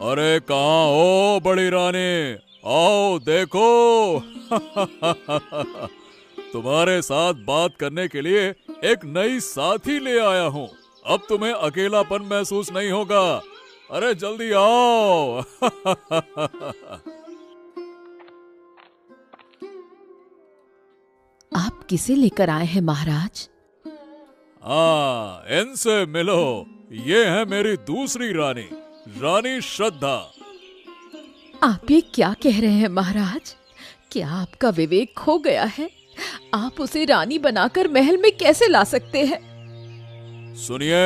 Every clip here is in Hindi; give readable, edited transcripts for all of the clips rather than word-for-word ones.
अरे कहाँ हो बड़ी रानी, आओ देखो। तुम्हारे साथ बात करने के लिए एक नई साथी ले आया हूँ। अब तुम्हें अकेलापन महसूस नहीं होगा। अरे जल्दी आओ। आप किसे लेकर आए हैं महाराज? हाँ, इनसे मिलो। ये है मेरी दूसरी रानी, रानी श्रद्धा। आप ये क्या कह रहे हैं महाराज? क्या आपका विवेक खो गया है? आप उसे रानी बनाकर महल में कैसे ला सकते हैं? सुनिए,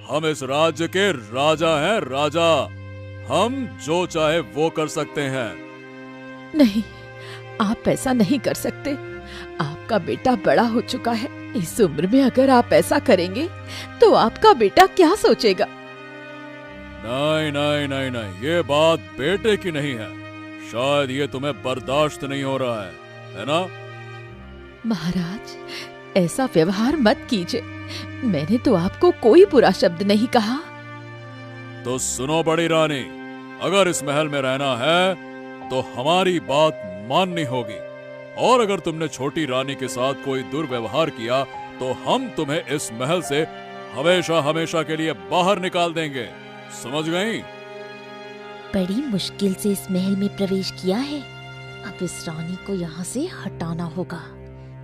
हम इस राज्य के राजा हैं, राजा। हम जो चाहे वो कर सकते हैं। नहीं, आप ऐसा नहीं कर सकते। आपका बेटा बड़ा हो चुका है। इस उम्र में अगर आप ऐसा करेंगे तो आपका बेटा क्या सोचेगा? नहीं नहीं नहीं नहीं, ये बात बेटे की नहीं है। शायद ये तुम्हें बर्दाश्त नहीं हो रहा है ना? महाराज, ऐसा व्यवहार मत कीजिए। मैंने तो आपको कोई बुरा शब्द नहीं कहा। तो सुनो बड़ी रानी, अगर इस महल में रहना है तो हमारी बात माननी होगी। और अगर तुमने छोटी रानी के साथ कोई दुर्व्यवहार किया तो हम तुम्हें इस महल से हमेशा हमेशा के लिए बाहर निकाल देंगे। समझ गई? बड़ी मुश्किल से इस महल में प्रवेश किया है। अब इस रानी को यहाँ से हटाना होगा,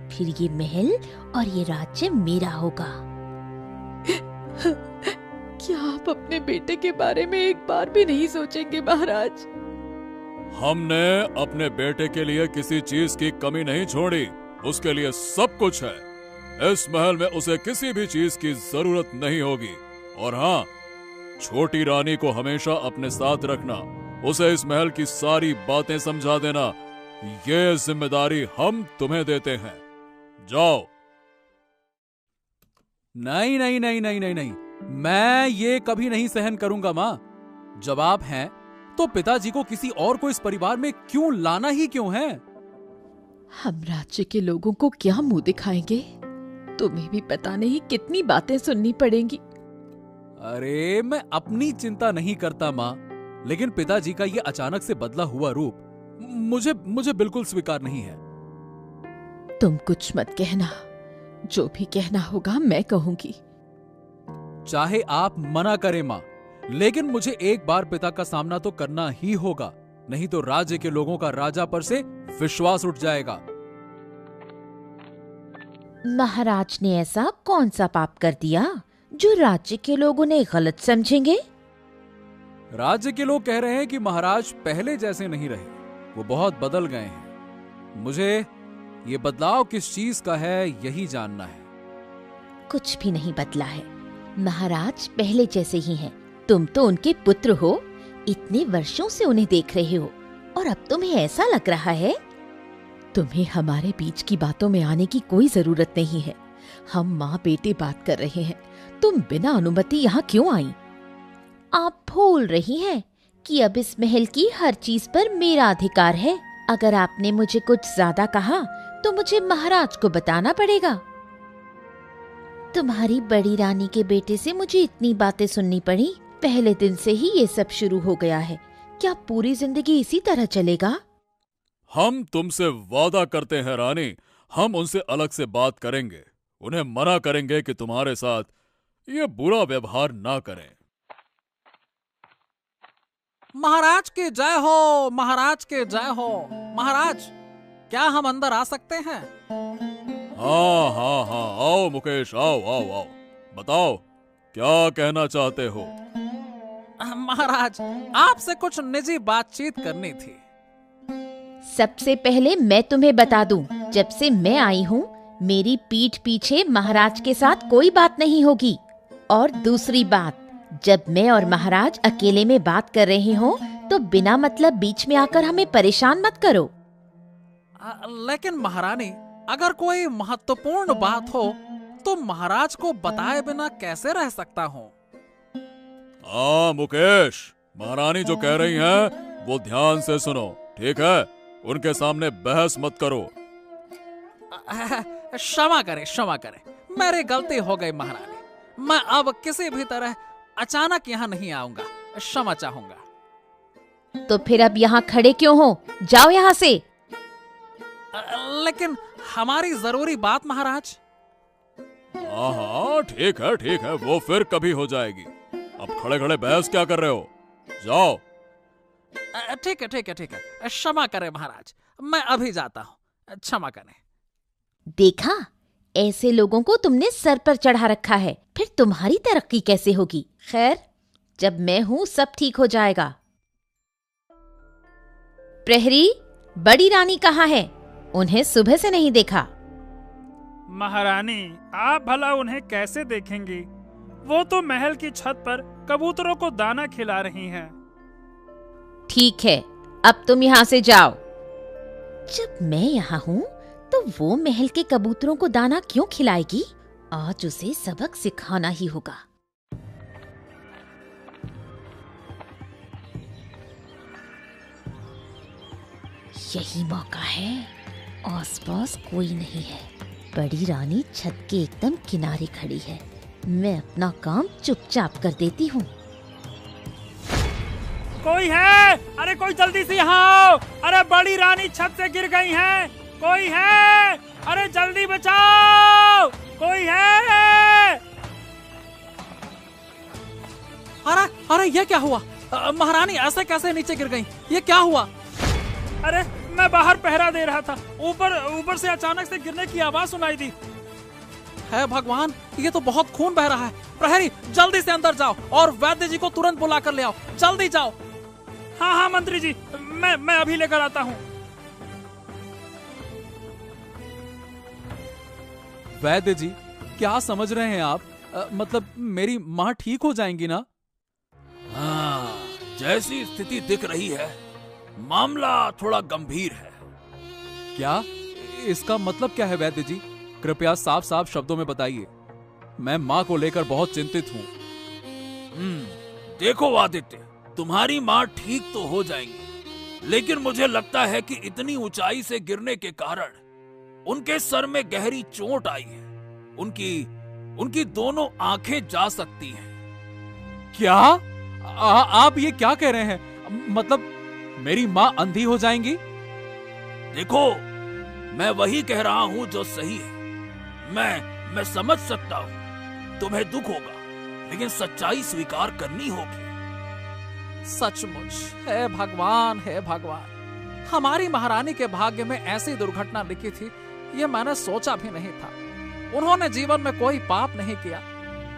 फिर ये महल और ये राज्य मेरा होगा। क्या आप अपने बेटे के बारे में एक बार भी नहीं सोचेंगे महाराज? हमने अपने बेटे के लिए किसी चीज की कमी नहीं छोड़ी। उसके लिए सब कुछ है। इस महल में उसे किसी भी चीज की जरूरत नहीं होगी। और हाँ, छोटी रानी को हमेशा अपने साथ रखना। उसे इस महल की सारी बातें समझा देना। ये जिम्मेदारी हम तुम्हें देते हैं। जाओ। नहीं नहीं नहीं नहीं नहीं नहीं, मैं ये कभी नहीं सहन करूंगा माँ। जब आप हैं तो पिताजी को किसी और को इस परिवार में क्यों लाना ही क्यों है? हम राज्य के लोगों को क्या मुंह दिखाएंगे? तुम्हें भी पता नहीं कितनी बातें सुननी पड़ेंगी। अरे मैं अपनी चिंता नहीं करता माँ, लेकिन पिताजी का ये अचानक से बदला हुआ रूप मुझे बिल्कुल स्वीकार नहीं है। तुम कुछ मत कहना। जो भी कहना होगा मैं कहूंगी। चाहे आप मना करें माँ, लेकिन मुझे एक बार पिता का सामना तो करना ही होगा, नहीं तो राज्य के लोगों का राजा पर से विश्वास उठ जाएगा। महाराज ने ऐसा कौन सा पाप कर दिया जो राज्य के लोग उन्हें गलत समझेंगे? राज्य के लोग कह रहे हैं कि महाराज पहले जैसे नहीं रहे, वो बहुत बदल गए हैं। मुझे ये बदलाव किस चीज का है यही जानना है। कुछ भी नहीं बदला है। महाराज पहले जैसे ही हैं। तुम तो उनके पुत्र हो, इतने वर्षों से उन्हें देख रहे हो, और अब तुम्हें ऐसा लग रहा है? तुम्हें हमारे बीच की बातों में आने की कोई जरूरत नहीं है। हम माँ बेटे बात कर रहे हैं। तुम बिना अनुमति यहाँ क्यों आई? आप भूल रही हैं कि अब इस महल की हर चीज पर मेरा अधिकार है। अगर आपने मुझे कुछ ज्यादा कहा तो मुझे महाराज को बताना पड़ेगा। तुम्हारी बड़ी रानी के बेटे से मुझे इतनी बातें सुननी पड़ी। पहले दिन से ही ये सब शुरू हो गया है। क्या पूरी जिंदगी इसी तरह चलेगा? हम तुमसे वादा करते हैं रानी, हम उनसे अलग से बात करेंगे। उन्हें मना करेंगे कि तुम्हारे साथ ये बुरा व्यवहार ना करें। महाराज के जय हो, महाराज के जय हो। महाराज, क्या हम अंदर आ सकते हैं? हाँ हाँ हाँ, आओ मुकेश, आओ आओ आओ। बताओ, क्या कहना चाहते हो? महाराज, आपसे कुछ निजी बातचीत करनी थी। सबसे पहले मैं तुम्हें बता दूं, जब से मैं आई हूँ मेरी पीठ पीछे महाराज के साथ कोई बात नहीं होगी। और दूसरी बात, जब मैं और महाराज अकेले में बात कर रहे हो तो बिना मतलब बीच में आकर हमें परेशान मत करो। लेकिन महारानी, अगर कोई महत्वपूर्ण बात हो तो महाराज को बताए बिना कैसे रह सकता हूँ? मुकेश, महारानी जो कह रही हैं वो ध्यान से सुनो, ठीक है? उनके सामने बहस मत करो। क्षमा करें, क्षमा करें, मेरी गलती हो गई महारानी। मैं अब किसी भी तरह अचानक यहाँ नहीं आऊंगा, क्षमा चाहूंगा। तो फिर अब यहाँ खड़े क्यों हो? जाओ यहाँ से। लेकिन हमारी जरूरी बात महाराज। हाँ ठीक है, वो फिर कभी हो जाएगी। अब खड़े खड़े बहस क्या कर रहे हो? जाओ। ठीक है, क्षमा करें महाराज, मैं अभी जाता हूँ, क्षमा करें। देखा, ऐसे लोगों को तुमने सर पर चढ़ा रखा है, फिर तुम्हारी तरक्की कैसे होगी? खैर, जब मैं हूं सब ठीक हो जाएगा। प्रहरी, बड़ी रानी कहाँ है? उन्हें सुबह से नहीं देखा। महारानी, आप भला उन्हें कैसे देखेंगी? वो तो महल की छत पर कबूतरों को दाना खिला रही हैं। ठीक है, अब तुम यहाँ से जाओ। जब मैं यहाँ हूँ तो वो महल के कबूतरों को दाना क्यों खिलाएगी? आज उसे सबक सिखाना ही होगा। यही मौका है। आसपास कोई नहीं है। बड़ी रानी छत के एकदम किनारे खड़ी है। मैं अपना काम चुपचाप कर देती हूँ। कोई है? अरे कोई जल्दी से यहाँ आओ। अरे बड़ी रानी छत से गिर गई हैं। कोई है? अरे जल्दी बचाओ, कोई है? अरे ये क्या हुआ? महारानी ऐसे कैसे नीचे गिर गई? ये क्या हुआ? अरे मैं बाहर पहरा दे रहा था, ऊपर से अचानक से गिरने की आवाज सुनाई दी। है भगवान, ये तो बहुत खून बह रहा है। प्रहरी, जल्दी से अंदर जाओ और वैद्य जी को तुरंत बुला कर ले आओ। जल्दी जाओ। हाँ मंत्री जी, मैं अभी लेकर आता हूँ। वैद्य जी, क्या समझ रहे हैं आप? मतलब मेरी माँ ठीक हो जाएंगी ना? हाँ, जैसी स्थिति दिख रही है, मामला थोड़ा गंभीर है। क्या? इसका मतलब क्या है वैद्य जी? कृपया साफ साफ शब्दों में बताइए। मैं माँ को लेकर बहुत चिंतित हूँ। देखो आदित्य, तुम्हारी माँ ठीक तो हो जाएंगी, लेकिन मुझे लगता है कि इतनी ऊंचाई से गिरने के कारण उनके सर में गहरी चोट आई है। उनकी दोनों आंखें जा सकती हैं। क्या? आप ये क्या कह रहे हैं? मतलब मेरी माँ अंधी हो जाएंगी? देखो, मैं वही कह रहा हूँ जो सही है। मैं समझ सकता हूँ तुम्हें दुख होगा, लेकिन सच्चाई स्वीकार करनी होगी। सचमुच, है भगवान, है भगवान। हमारी महारानी के भाग्य में ऐसी दुर्घटना लिखी थी, ये मैंने सोचा भी नहीं था। उन्होंने जीवन में कोई पाप नहीं किया,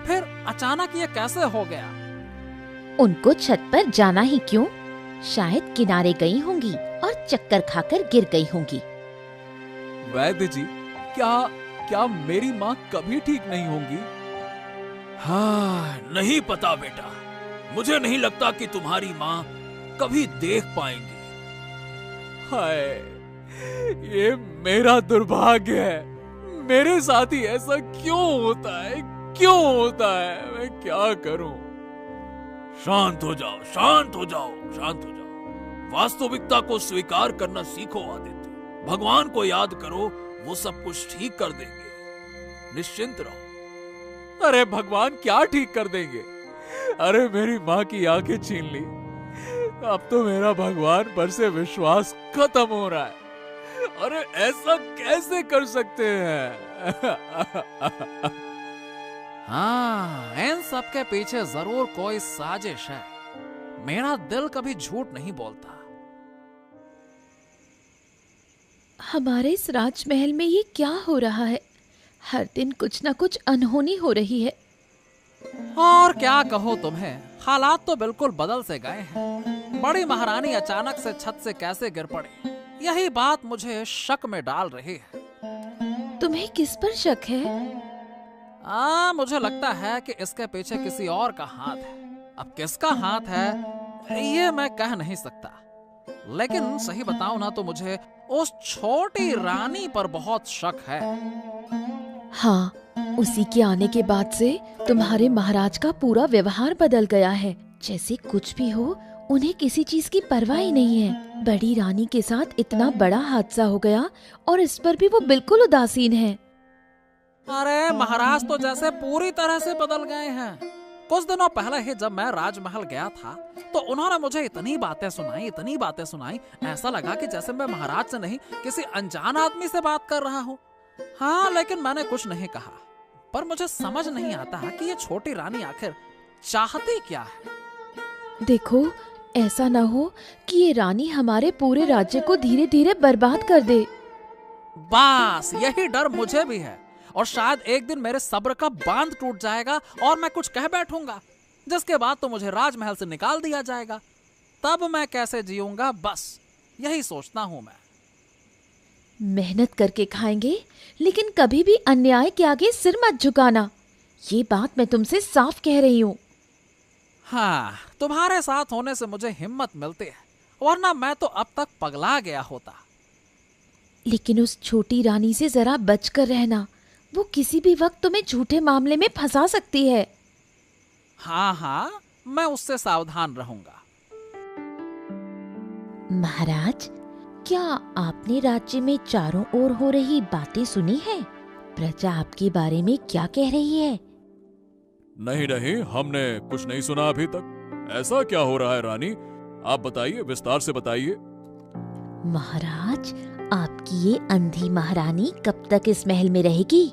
फिर अचानक ये कैसे हो गया? उनको छत पर जाना ही क्यों? शायद किनारे गई होंगी और चक्कर खाकर गिर गई होंगी। वैद्य जी, क्या मेरी माँ कभी ठीक नहीं होंगी? हाँ, नहीं पता बेटा। मुझे नहीं लगता कि तुम्हारी माँ कभी देख पाएंगी। हाय, ये मेरा दुर्भाग्य है। मेरे साथ ही ऐसा क्यों होता है? मैं क्या करूं? शांत हो जाओ। वास्तविकता को स्वीकार करना सीखो आदित्य। भगवान को याद करो, वो सब कुछ ठीक कर देंगे। निश्चिंत रहो। अरे भगवान क्या ठीक कर देंगे? अरे मेरी माँ की आंखें छीन ली। अब तो मेरा भगवान पर से विश्वास खत्म हो रहा है। अरे ऐसा कैसे कर सकते हैं? हाँ, इन सब के पीछे जरूर कोई साजिश है। मेरा दिल कभी झूठ नहीं बोलता। हमारे इस राजमहल में ये क्या हो रहा है? हर दिन कुछ ना कुछ अनहोनी हो रही है। और क्या कहो तुम्हें, हालात तो बिल्कुल बदल से गए हैं। बड़ी महारानी अचानक से छत से कैसे गिर पड़ी, यही बात मुझे शक में डाल रही है। तुम्हें किस पर शक है? मुझे लगता है कि इसके पीछे किसी और का हाथ है। अब किसका हाथ है ये मैं कह नहीं सकता, लेकिन सही बताऊं ना तो मुझे उस छोटी रानी पर बहुत शक है। हाँ, उसी के आने के बाद से तुम्हारे महाराज का पूरा व्यवहार बदल गया है। जैसे कुछ भी हो, उन्हें किसी चीज की परवाह ही नहीं है। बड़ी रानी के साथ इतना बड़ा हादसा हो गया और इस पर भी वो बिल्कुल उदासीन है। अरे महाराज तो जैसे पूरी तरह से बदल गए हैं। कुछ दिनों पहले ही जब मैं राजमहल गया था तो उन्होंने मुझे इतनी बातें सुनाई, ऐसा लगा कि जैसे मैं महाराज से नहीं किसी अनजान आदमी से बात कर रहा हूँ। हाँ, लेकिन मैंने कुछ नहीं कहा। पर मुझे समझ नहीं आता कि ये छोटी रानी आखिर चाहती क्या है। देखो, ऐसा ना हो कि ये रानी हमारे पूरे राज्य को धीरे धीरे बर्बाद कर दे। बस यही डर मुझे भी है, और शायद एक दिन मेरे सब्र का बांध टूट जाएगा और मैं कुछ कह बैठूंगा, जिसके बाद तो मुझे राजमहल से निकाल दिया जाएगा। तब मैं कैसे जीऊंगा, बस यही सोचता हूं मैं। मेहनत करके खाएंगे, लेकिन कभी भी अन्याय के आगे सिर मत झुकाना। ये बात मैं तुमसे साफ कह रही हूँ। हाँ, तुम्हारे साथ होने से मुझे हिम्मत मिलती है, वरना मैं तो अब तक पगला गया होता। लेकिन उस छोटी रानी से जरा बचकर रहना, वो किसी भी वक्त तुम्हें झूठे मामले में फंसा सकती है। हाँ, मैं उससे सावधान रहूंगा। महाराज, क्या आपने राज्य में चारों ओर हो रही बातें सुनी हैं? प्रजा आपके बारे में क्या कह रही है? नहीं, हमने कुछ नहीं सुना अभी तक। ऐसा क्या हो रहा है रानी? आप बताइए, विस्तार से बताइए। महाराज, आपकी ये अंधी महारानी कब तक इस महल में रहेगी?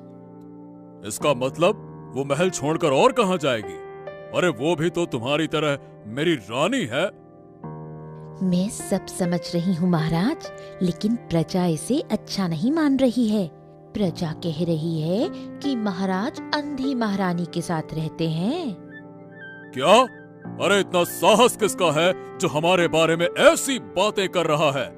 इसका मतलब वो महल छोड़कर और कहां जाएगी? अरे वो भी तो तुम्हारी तरह मेरी रानी है। मैं सब समझ रही हूँ महाराज, लेकिन प्रजा इसे अच्छा नहीं मान रही है। प्रजा कह रही है कि महाराज अंधी महारानी के साथ रहते हैं। क्या? अरे इतना साहस किसका है जो हमारे बारे में ऐसी बातें कर रहा है?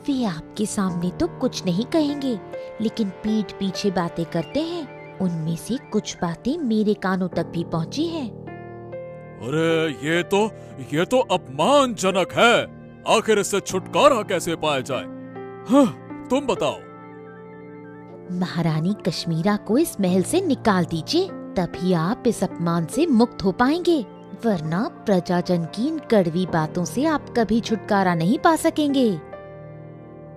वे आपके सामने तो कुछ नहीं कहेंगे, लेकिन पीठ पीछे बातें करते हैं। उनमें से कुछ बातें मेरे कानों तक भी पहुंची हैं। अरे ये तो अपमानजनक है। आखिर इससे छुटकारा कैसे पाया जाए? हाँ, तुम बताओ। महारानी कश्मीरा को इस महल से निकाल दीजिए, तभी आप इस अपमान से मुक्त हो पाएंगे, वरना प्रजाजन की इन कड़वी बातों से आप कभी छुटकारा नहीं पा सकेंगे।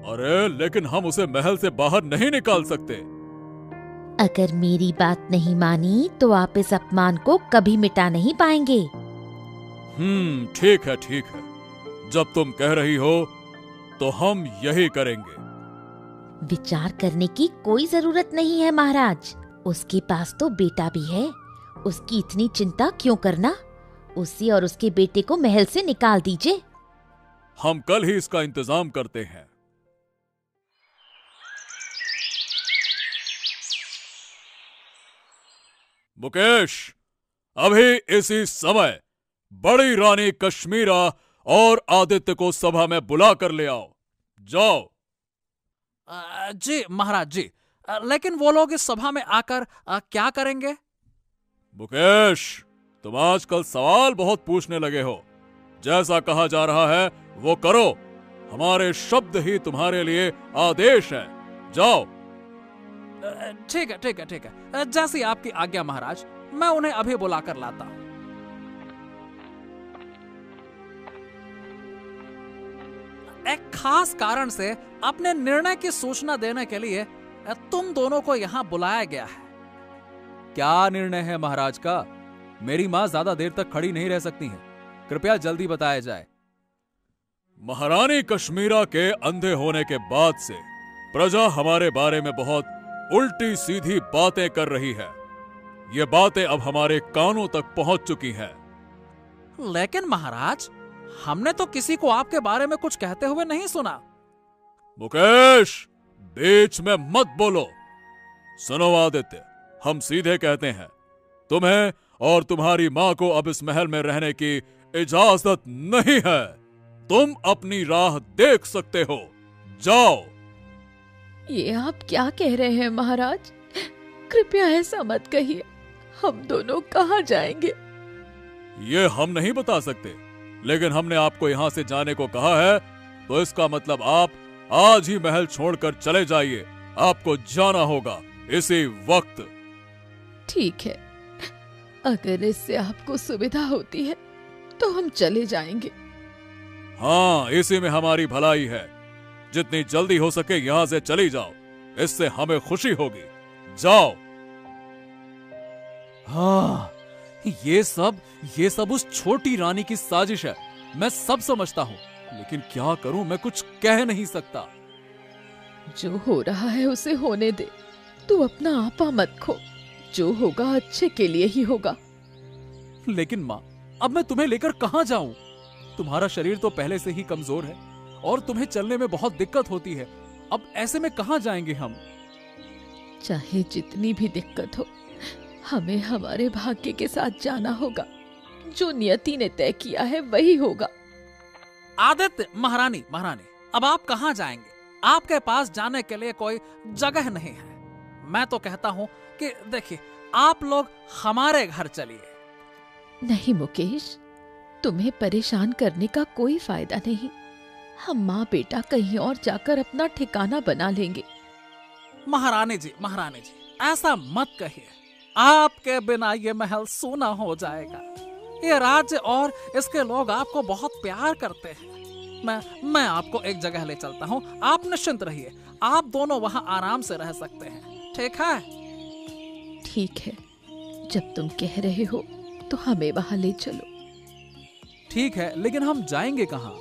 अरे लेकिन हम उसे महल से बाहर नहीं निकाल सकते। अगर मेरी बात नहीं मानी तो आप इस अपमान को कभी मिटा नहीं पाएंगे। ठीक है। जब तुम कह रही हो तो हम यही करेंगे। विचार करने की कोई जरूरत नहीं है महाराज। उसके पास तो बेटा भी है, उसकी इतनी चिंता क्यों करना? उसे और उसके बेटे को महल से निकाल दीजिए। हम कल ही इसका इंतजाम करते हैं। मुकेश, अभी इसी समय बड़ी रानी कश्मीरा और आदित्य को सभा में बुला कर ले आओ। जाओ। जी महाराज जी, लेकिन वो लोग इस सभा में आकर क्या करेंगे? मुकेश, तुम आजकल सवाल बहुत पूछने लगे हो। जैसा कहा जा रहा है वो करो। हमारे शब्द ही तुम्हारे लिए आदेश है। जाओ। ठीक है। जैसी आपकी आज्ञा महाराज, मैं उन्हें अभी बुलाकर लाता हूं। एक खास कारण से अपने निर्णय की सूचना देने के लिए तुम दोनों को यहाँ बुलाया गया है। क्या निर्णय है महाराज का? मेरी माँ ज्यादा देर तक खड़ी नहीं रह सकती हैं। कृपया जल्दी बताया जाए। महारानी कश्मीरा के अंधे होने के बाद से प्रजा हमारे बारे में बहुत उल्टी सीधी बातें कर रही है। ये बातें अब हमारे कानों तक पहुंच चुकी हैं। लेकिन महाराज, हमने तो किसी को आपके बारे में कुछ कहते हुए नहीं सुना। मुकेश, बीच में मत बोलो। सुनो आदित्य, हम सीधे कहते हैं, तुम्हें और तुम्हारी मां को अब इस महल में रहने की इजाजत नहीं है। तुम अपनी राह देख सकते हो। जाओ। ये आप क्या कह रहे हैं महाराज? कृपया ऐसा मत कहिए। हम दोनों कहाँ जाएंगे? ये हम नहीं बता सकते, लेकिन हमने आपको यहाँ से जाने को कहा है, तो इसका मतलब आप आज ही महल छोड़कर चले जाइए। आपको जाना होगा इसी वक्त। ठीक है, अगर इससे आपको सुविधा होती है तो हम चले जाएंगे। हाँ, इसी में हमारी भलाई है। जितनी जल्दी हो सके यहाँ से चली जाओ, इससे हमें खुशी होगी। जाओ। हाँ, ये सब उस छोटी रानी की साजिश है। मैं सब समझता हूँ, लेकिन क्या करूं, मैं कुछ कह नहीं सकता। जो हो रहा है उसे होने दे। तू अपना आपा मत खो। जो होगा अच्छे के लिए ही होगा। लेकिन माँ, अब मैं तुम्हें लेकर कहाँ जाऊं? तुम्हारा शरीर तो पहले से ही कमजोर है और तुम्हें चलने में बहुत दिक्कत होती है। अब ऐसे में कहाँ जाएंगे हम? चाहे जितनी भी दिक्कत हो, हमें हमारे भाग्य के साथ जाना होगा। जो नियति ने तय किया है वही होगा। आदित्य, महारानी, अब आप कहाँ जाएंगे? आपके पास जाने के लिए कोई जगह नहीं है। मैं तो कहता हूँ कि देखिए, आप लोग हमारे घर चलिए। नहीं मुकेश, तुम्हें परेशान करने का कोई फायदा नहीं। हम माँ बेटा कहीं और जाकर अपना ठिकाना बना लेंगे। महारानी जी, ऐसा मत कहिए। आपके बिना ये महल सूना हो जाएगा। ये राज्य और इसके लोग आपको बहुत प्यार करते हैं। मैं आपको एक जगह ले चलता हूँ, आप निश्चिंत रहिए। आप दोनों वहाँ आराम से रह सकते हैं, ठीक है? ठीक है, जब तुम कह रहे हो तो हमें वहाँ ले चलो। ठीक है, लेकिन हम जाएंगे कहाँ?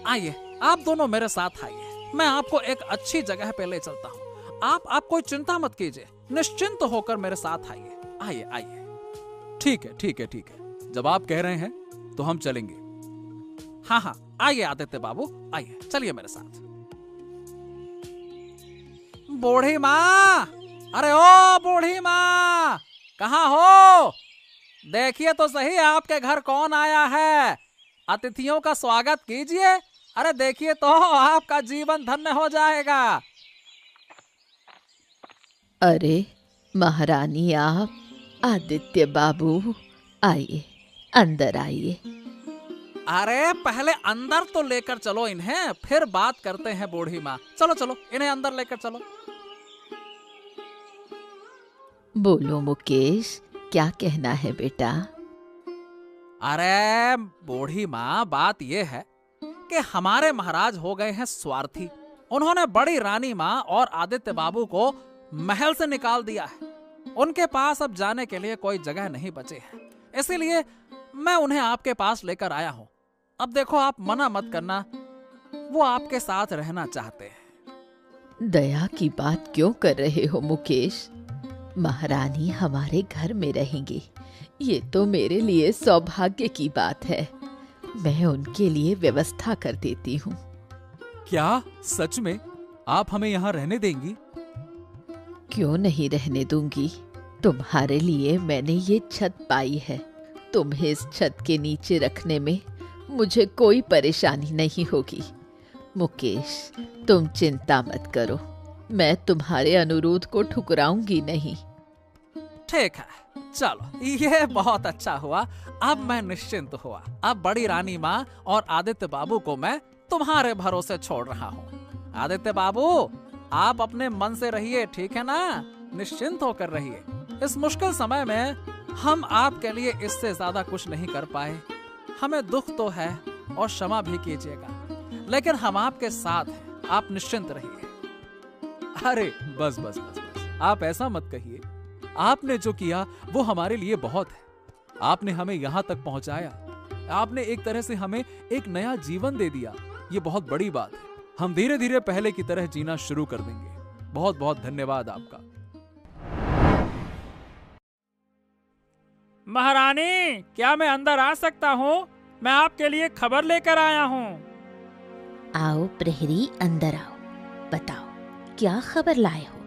आइए, आप दोनों मेरे साथ आइए। मैं आपको एक अच्छी जगह पे ले चलता हूँ। आप कोई चिंता मत कीजिए, निश्चिंत होकर मेरे साथ आइए। आइए। ठीक है। जब आप कह रहे हैं तो हम चलेंगे। हाँ, आइए आदित्य बाबू, आइए, चलिए मेरे साथ। बूढ़ी माँ, अरे ओ बूढ़ी माँ, कहाँ हो? देखिए तो सही, आपके घर कौन आया है। अतिथियों का स्वागत कीजिए। अरे देखिए तो, आपका जीवन धन्य हो जाएगा। अरे महारानी, आप, आदित्य बाबू, आइए, अंदर आइए। अरे पहले अंदर तो लेकर चलो इन्हें, फिर बात करते हैं बूढ़ी माँ। चलो, इन्हें अंदर लेकर चलो। बोलो मुकेश, क्या कहना है बेटा? अरे बूढ़ी माँ, बात यह है कि हमारे महाराज हो गए हैं स्वार्थी। उन्होंने बड़ी रानी माँ और आदित्य बाबू को महल से निकाल दिया है। उनके पास अब जाने के लिए कोई जगह नहीं बचे है, इसीलिए मैं उन्हें आपके पास लेकर आया हूँ। अब देखो, आप मना मत करना, वो आपके साथ रहना चाहते हैं। दया की बात क्यों कर रहे हो मुकेश? महारानी हमारे घर में रहेंगी, ये तो मेरे लिए सौभाग्य की बात है। मैं उनके लिए व्यवस्था कर देती हूँ। क्या सच में आप हमें यहाँ रहने देंगी? क्यों नहीं रहने दूंगी? तुम्हारे लिए मैंने ये छत पाई है। तुम्हें इस छत के नीचे रखने में मुझे कोई परेशानी नहीं होगी। मुकेश, तुम चिंता मत करो, मैं तुम्हारे अनुरोध को ठुकराऊंगी नहीं। ठीक है, चलो, ये बहुत अच्छा हुआ। अब मैं निश्चिंत हुआ। अब बड़ी रानी माँ और आदित्य बाबू को मैं तुम्हारे भरोसे छोड़ रहा हूँ। आदित्य बाबू, आप अपने मन से रहिए, ठीक है ना? निश्चिंत होकर रहिए। इस मुश्किल समय में हम आपके लिए इससे ज्यादा कुछ नहीं कर पाए। हमें दुख तो है और क्षमा भी कीजिएगा, लेकिन हम आपके साथ हैं। आप निश्चिंत रहिए। अरे बस, आप ऐसा मत कहिए। आपने जो किया वो हमारे लिए बहुत है। आपने हमें यहाँ तक पहुँचाया। आपने एक तरह से हमें एक नया जीवन दे दिया। ये बहुत बड़ी बात है। हम धीरे धीरे पहले की तरह जीना शुरू कर देंगे। बहुत बहुत धन्यवाद आपका। महारानी, क्या मैं अंदर आ सकता हूँ? मैं आपके लिए खबर लेकर आया हूँ। आओ प्रहरी, अंदर आओ। बताओ, क्या खबर लाए हो?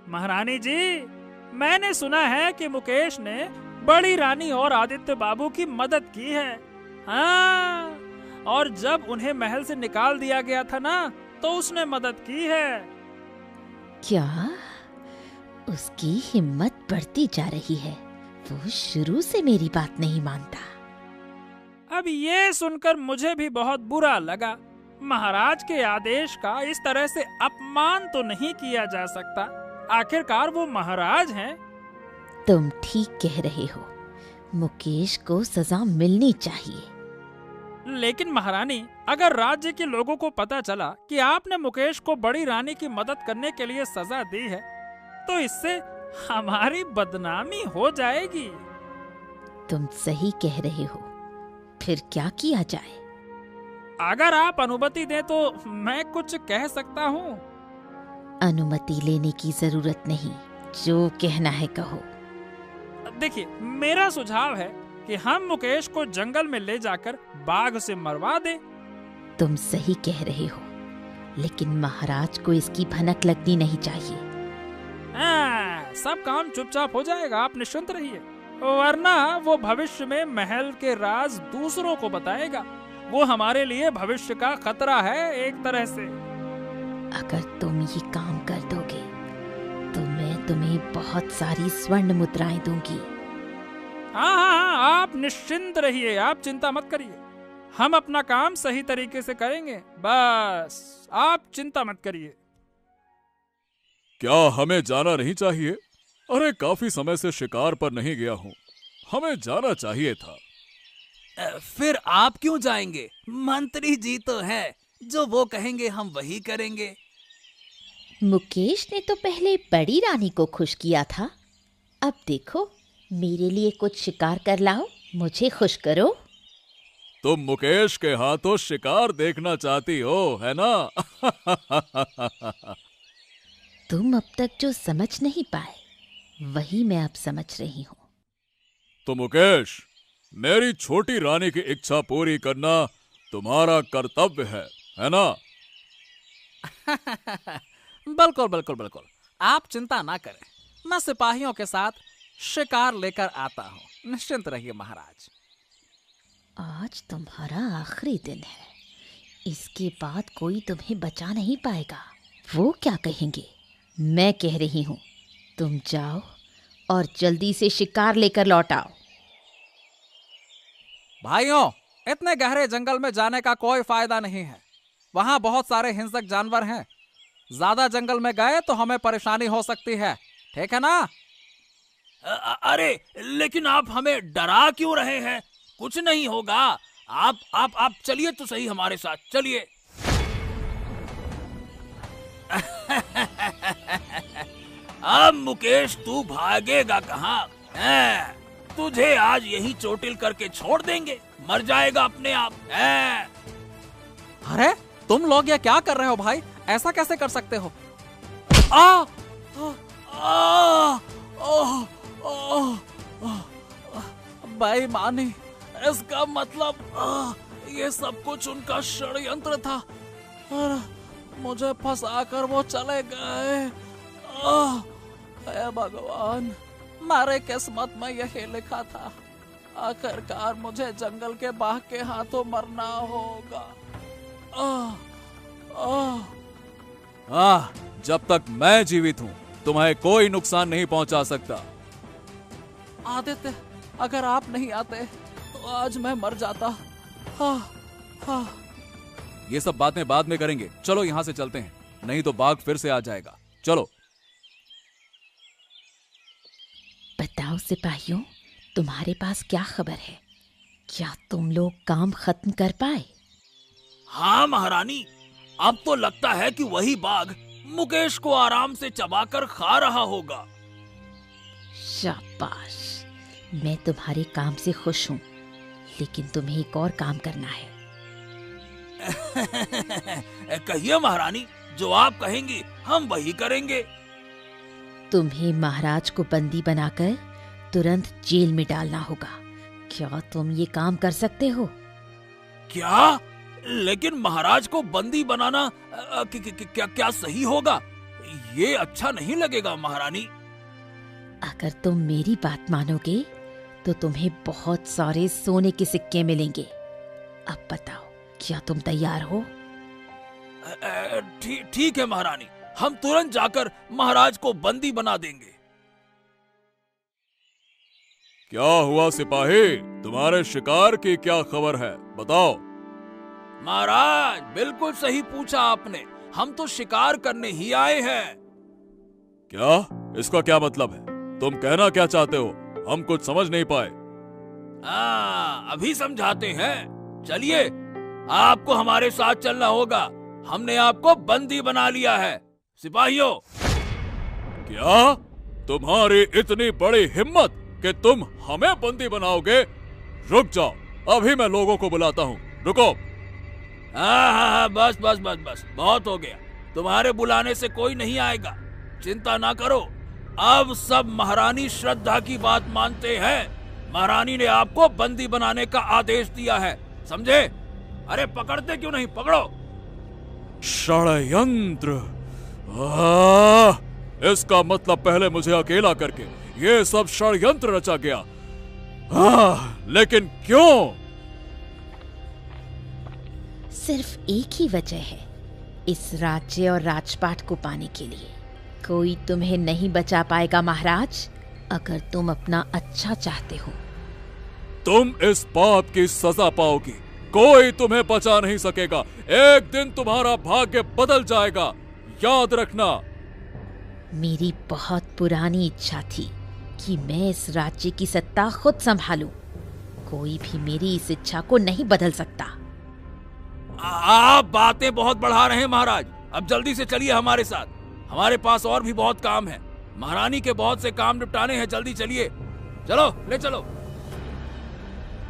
महारानी जी, मैंने सुना है कि मुकेश ने बड़ी रानी और आदित्य बाबू की मदद की है। हाँ, और जब उन्हें महल से निकाल दिया गया था ना, तो उसने मदद की है। क्या? उसकी हिम्मत बढ़ती जा रही है। वो शुरू से मेरी बात नहीं मानता। अब ये सुनकर मुझे भी बहुत बुरा लगा। महाराज के आदेश का इस तरह से अपमान तो नहीं किया जा सकता। आखिरकार वो महाराज हैं। तुम ठीक कह रहे हो। मुकेश को सजा मिलनी चाहिए। लेकिन महारानी, अगर राज्य के लोगों को पता चला कि आपने मुकेश को बड़ी रानी की मदद करने के लिए सजा दी है, तो इससे हमारी बदनामी हो जाएगी। तुम सही कह रहे हो। फिर क्या किया जाए? अगर आप अनुमति दें तो मैं कुछ कह सकता हूँ। अनुमति लेने की जरूरत नहीं, जो कहना है कहो। देखिए, मेरा सुझाव है कि हम मुकेश को जंगल में ले जाकर बाघ से मरवा दें। तुम सही कह रहे हो, लेकिन महाराज को इसकी भनक लगनी नहीं चाहिए। सब काम चुपचाप हो जाएगा, आप निश्चिंत रहिए। वरना वो भविष्य में महल के राज दूसरों को बताएगा। वो हमारे लिए भविष्य का खतरा है एक तरह से। अगर तुम ये काम कर दोगे तो मैं तुम्हें बहुत सारी स्वर्ण मुद्राएं दूंगी। हाँ, आप निश्चिंत रहिए, आप चिंता मत करिए। हम अपना काम सही तरीके से करेंगे, बस आप चिंता मत करिए। क्या हमें जाना नहीं चाहिए? अरे काफी समय से शिकार पर नहीं गया हूँ, हमें जाना चाहिए था। फिर आप क्यों जाएंगे? मंत्री जी तो है, जो वो कहेंगे हम वही करेंगे। मुकेश ने तो पहले बड़ी रानी को खुश किया था, अब देखो मेरे लिए कुछ शिकार कर लाओ, मुझे खुश करो। तुम मुकेश के हाथों शिकार देखना चाहती हो, है ना? तुम अब तक जो समझ नहीं पाए वही मैं अब समझ रही हूँ। तो मुकेश, मेरी छोटी रानी की इच्छा पूरी करना तुम्हारा कर्तव्य है ना? बिल्कुल बिल्कुल बिल्कुल, आप चिंता ना करें, मैं सिपाहियों के साथ शिकार लेकर आता हूँ, निश्चिंत रहिए महाराज। आज तुम्हारा आखिरी दिन है, इसके बाद कोई तुम्हें बचा नहीं पाएगा। वो क्या कहेंगे? मैं कह रही हूँ, तुम जाओ और जल्दी से शिकार लेकर लौट आओ। भाइयों, इतने गहरे जंगल में जाने का कोई फायदा नहीं है, वहां बहुत सारे हिंसक जानवर हैं। ज्यादा जंगल में गए तो हमें परेशानी हो सकती है, ठीक है ना? अरे लेकिन आप हमें डरा क्यों रहे हैं? कुछ नहीं होगा, आप चलिए तो सही हमारे साथ, चलिए। अब मुकेश तू भागेगा कहाँ? तुझे आज यही चोटिल करके छोड़ देंगे, मर जाएगा अपने आप। अरे तुम लोग ये क्या कर रहे हो भाई? ऐसा कैसे कर सकते हो? आ, आ, आ, आ, बेईमानी, इसका मतलब ये सब कुछ उनका षड्यंत्र था और मुझे फंसाकर वो चले गए। हे भगवान, मेरे किस्मत में यही लिखा था, आखिरकार मुझे जंगल के बाघ के हाथों मरना होगा। जब तक मैं जीवित हूँ तुम्हें कोई नुकसान नहीं पहुंचा सकता। आदित्य, अगर आप नहीं आते तो आज मैं मर जाता। ये सब बातें बाद में करेंगे, चलो यहाँ से चलते हैं, नहीं तो बाघ फिर से आ जाएगा। चलो। बताओ सिपाहियों, तुम्हारे पास क्या खबर है? क्या तुम लोग काम खत्म कर पाए? हाँ महारानी, अब तो लगता है कि वही बाघ मुकेश को आराम से चबाकर खा रहा होगा। शाबाश, मैं तुम्हारे काम से खुश हूँ, लेकिन तुम्हें एक और काम करना है। कहिए महारानी, जो आप कहेंगी हम वही करेंगे। तुम्हें महाराज को बंदी बनाकर तुरंत जेल में डालना होगा। क्या तुम ये काम कर सकते हो? क्या? लेकिन महाराज को बंदी बनाना क्या सही होगा? ये अच्छा नहीं लगेगा महारानी। अगर तुम मेरी बात मानोगे तो तुम्हें बहुत सारे सोने के सिक्के मिलेंगे। अब बताओ, क्या तुम तैयार हो? ठीक है महारानी, हम तुरंत जाकर महाराज को बंदी बना देंगे। क्या हुआ सिपाही, तुम्हारे शिकार की क्या खबर है, बताओ। महाराज, बिल्कुल सही पूछा आपने, हम तो शिकार करने ही आए हैं। क्या? इसका क्या मतलब है? तुम कहना क्या चाहते हो? हम कुछ समझ नहीं पाए। अभी समझाते हैं, चलिए आपको हमारे साथ चलना होगा, हमने आपको बंदी बना लिया है। सिपाहियों। क्या? तुम्हारी इतनी बड़ी हिम्मत, कि तुम हमें बंदी बनाओगे? रुक जाओ, अभी मैं लोगों को बुलाता हूँ। रुको। हाँ, बस बस बस बस, बहुत हो गया। तुम्हारे बुलाने से कोई नहीं आएगा, चिंता ना करो। अब सब महारानी श्रद्धा की बात मानते हैं। महारानी ने आपको बंदी बनाने का आदेश दिया है, समझे? अरे पकड़ते क्यों नहीं, पकड़ो। षड्यंत्र, इसका मतलब पहले मुझे अकेला करके ये सब षड्यंत्र रचा गया। लेकिन क्यों? सिर्फ एक ही वजह है, इस राज्य और राजपाट को पाने के लिए। कोई तुम्हें नहीं बचा पाएगा महाराज, अगर तुम अपना अच्छा चाहते हो। तुम इस पाप की सजा पाओगी, कोई तुम्हें बचा नहीं सकेगा। एक दिन तुम्हारा भाग्य बदल जाएगा, याद रखना। मेरी बहुत पुरानी इच्छा थी कि मैं इस राज्य की सत्ता खुद संभालूं। कोई भी मेरी इस इच्छा को नहीं बदल सकता। आप बातें बहुत बढ़ा रहे हैं महाराज, अब जल्दी से चलिए हमारे साथ, हमारे पास और भी बहुत काम है। महारानी के बहुत से काम निपटाने हैं, जल्दी चलिए, चलो ले चलो।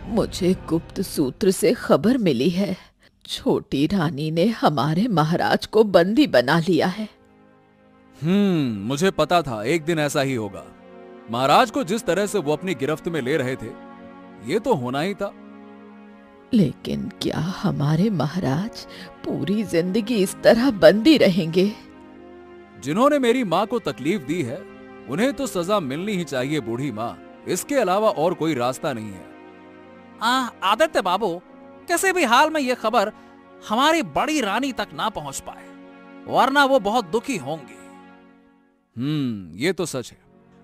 मुझे गुप्त सूत्र से खबर मिली है, छोटी रानी ने हमारे महाराज को बंदी बना लिया है। मुझे पता था एक दिन ऐसा ही होगा। महाराज को जिस तरह से वो अपनी गिरफ्त में ले रहे थे, ये तो होना ही था। लेकिन क्या हमारे महाराज पूरी जिंदगी इस तरह बंदी रहेंगे? जिन्होंने मेरी माँ को तकलीफ दी है, उन्हें तो सजा मिलनी ही चाहिए बूढ़ी माँ। इसके अलावा और कोई रास्ता नहीं है। आदित्य बाबू, किसी भी हाल में ये खबर हमारी बड़ी रानी तक ना पहुंच पाए, वरना वो बहुत दुखी होंगी। ये तो सच है,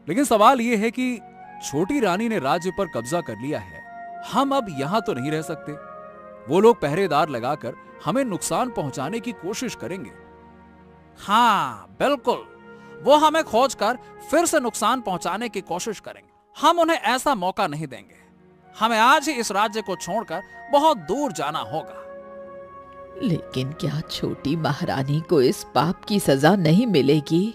लेकिन सवाल ये है कि छोटी रानी ने राज्य पर कब्जा कर लिया है, हम अब यहां तो नहीं रह सकते। वो लोग पहरेदार लगाकर हमें नुकसान पहुंचाने की कोशिश करेंगे। हाँ बिल्कुल, वो हमें खोजकर फिर से नुकसान पहुंचाने की कोशिश करेंगे। हम उन्हें ऐसा मौका नहीं देंगे। हमें आज ही इस राज्य को छोड़कर बहुत दूर जाना होगा। लेकिन क्या छोटी महारानी को इस पाप की सजा नहीं मिलेगी?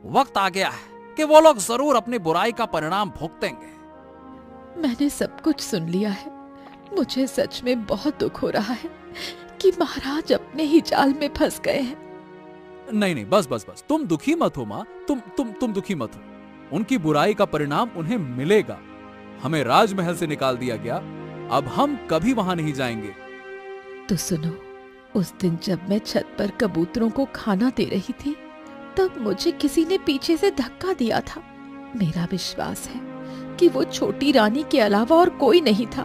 वक्त आ गया है कि वो लोग जरूर अपनी बुराई का परिणाम भुगतेंगे। मैंने सब कुछ सुन लिया है। मुझे सच में बहुत दुख हो रहा है कि महाराज अपने ही जाल में फंस गए हैं। नहीं, बस बस बस, तुम दुखी मत हो माँ, तुम दुखी मत हो। उनकी बुराई का परिणाम उन्हें मिलेगा। हमें राजमहल से निकाल दिया गया, अब हम कभी वहां नहीं जाएंगे। तो सुनो, उस दिन जब मैं छत पर कबूतरों को खाना दे रही थी, तब मुझे किसी ने पीछे से धक्का दिया था। मेरा विश्वास है कि वो छोटी रानी के अलावा और कोई नहीं था।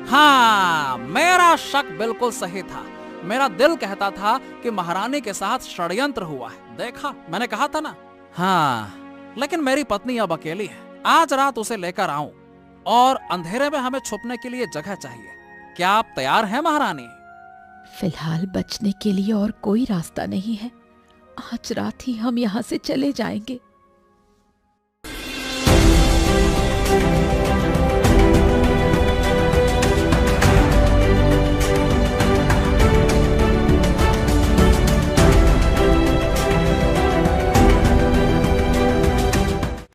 हाँ, मेरा शक बिल्कुल सही था। मेरा दिल कहता था कि महारानी के साथ षड्यंत्र हुआ है। देखा, मैंने कहा था ना। हाँ, लेकिन मेरी पत्नी अब अकेली है। आज रात उसे लेकर आऊं, और अंधेरे में हमें छुपने के लिए जगह चाहिए। क्या आप तैयार हैं महारानी? फिलहाल बचने के लिए और कोई रास्ता नहीं है। आज रात ही हम यहाँ से चले जाएंगे।